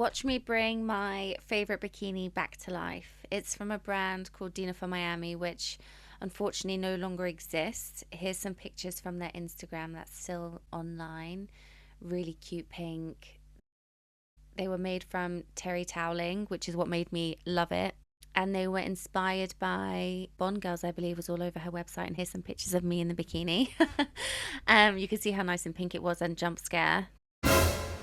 Watch me bring my favorite bikini back to life. It's from a brand called Dina for Miami, which unfortunately no longer exists. Here's some pictures from their Instagram that's still online. Really cute pink. They were made from terry toweling, which is what made me love it. And they were inspired by Bond Girls, I believe, was all over her website. And here's some pictures of me in the bikini. You can see how nice and pink it was, and jump scare.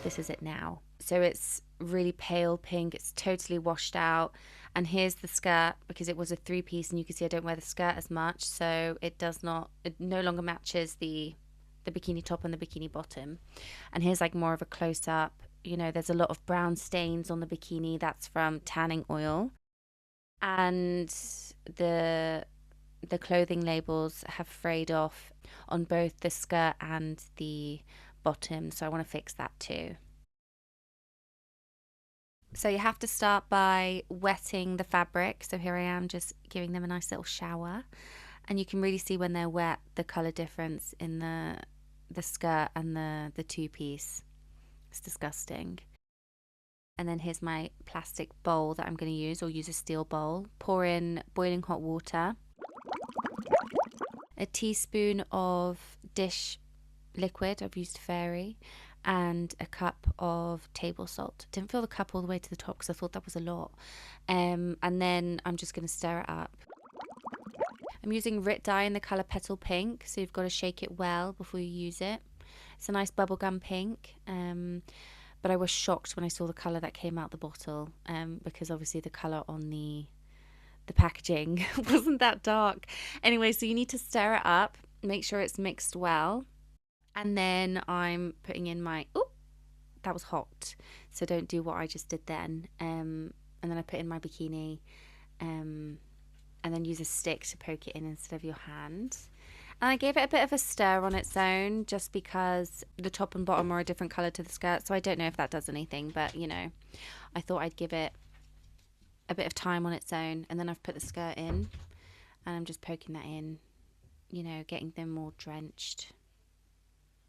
This is it now. So it's really pale pink. It's totally washed out. And here's the skirt, because it was a three-piece, and you can see I don't wear the skirt as much, so it no longer matches the bikini top and the bikini bottom. And here's like more of a close-up. You know, there's a lot of brown stains on the bikini. That's from tanning oil. And the clothing labels have frayed off on both the skirt and the bottom, so I want to fix that too. So you have to start by wetting the fabric. So here I am just giving them a nice little shower, and you can really see when they're wet the color difference in the skirt and the two-piece. It's disgusting. And then here's my plastic bowl that I'm going to use, or use a steel bowl. Pour in boiling hot water, a teaspoon of dish liquid, I've used fairy, and a cup of table salt. Didn't fill the cup all the way to the top because I thought that was a lot. And then I'm just going to stir it up. I'm using Rit Dye in the colour Petal Pink, so you've got to shake it well before you use it. It's a nice bubblegum pink, but I was shocked when I saw the colour that came out the bottle, because obviously the colour on the packaging wasn't that dark. Anyway, so you need to stir it up, make sure it's mixed well. And then I'm putting in my, that was hot, so don't do what I just did then. And then I put in my bikini, and then use a stick to poke it in instead of your hand. And I gave it a bit of a stir on its own, just because the top and bottom are a different colour to the skirt, so I don't know if that does anything, but you know, I thought I'd give it a bit of time on its own. And then I've put the skirt in, and I'm just poking that in, you know, getting them all drenched.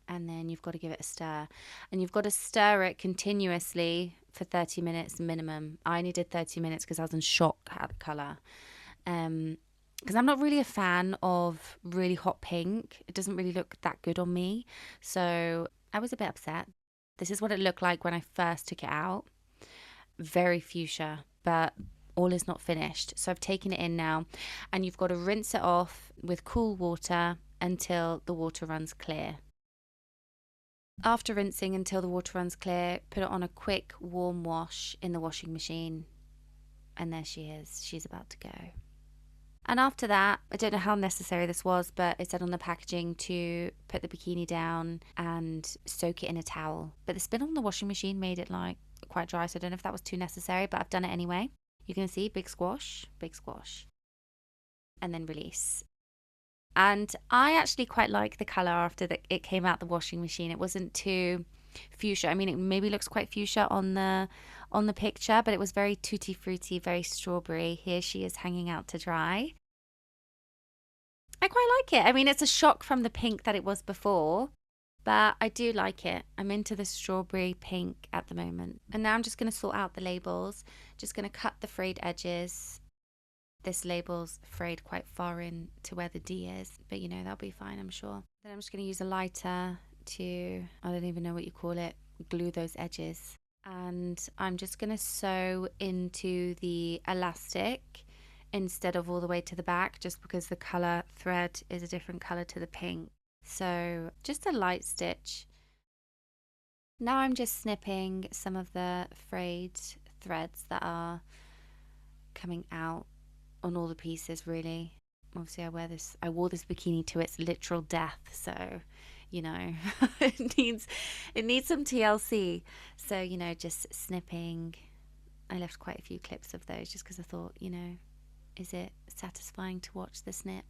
And then you've got to give it a stir, and you've got to stir it continuously for 30 minutes minimum. I only did 30 minutes because I was in shock at the colour, because I'm not really a fan of really hot pink. It doesn't really look that good on me, so I was a bit upset. This is what it looked like when I first took it out. Very fuchsia, but all is not finished. So I've taken it in now, and you've got to rinse it off with cool water until the water runs clear. After rinsing until the water runs clear, put it on a quick warm wash in the washing machine. And there she is. She's about to go. And after that, I don't know how necessary this was, but it said on the packaging to put the bikini down and soak it in a towel. But the spin on the washing machine made it like quite dry, so I don't know if that was too necessary, but I've done it anyway. You can see big squash, and then release. And I actually quite like the colour after it came out the washing machine. It wasn't too fuchsia. I mean, it maybe looks quite fuchsia on the picture, but it was very tutti frutti, very strawberry. Here she is hanging out to dry. I quite like it. I mean, it's a shock from the pink that it was before, but I do like it. I'm into the strawberry pink at the moment. And now I'm just going to sort out the labels. Just going to cut the frayed edges. This label's frayed quite far in to where the D is, but you know, that'll be fine, I'm sure. Then I'm just going to use a lighter to, I don't even know what you call it, glue those edges. And I'm just going to sew into the elastic instead of all the way to the back, just because the colour thread is a different colour to the pink. So just a light stitch. Now I'm just snipping some of the frayed threads that are coming out on all the pieces, really. Obviously I wore this bikini to its literal death, so you know, it needs some TLC. So, you know, just snipping. I left quite a few clips of those just because I thought, you know, is it satisfying to watch the snip?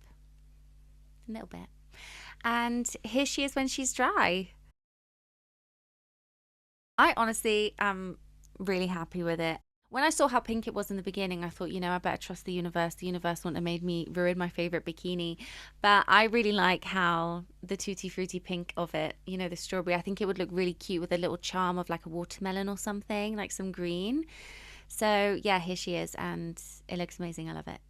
A little bit. And here she is when she's dry. I honestly am really happy with it. When I saw how pink it was in the beginning, I thought, I better trust the universe. The universe wouldn't have made me ruin my favorite bikini. But I really like how the tutti frutti pink of it, the strawberry, I think it would look really cute with a little charm of like a watermelon or something, like some green. So yeah, here she is, and it looks amazing. I love it.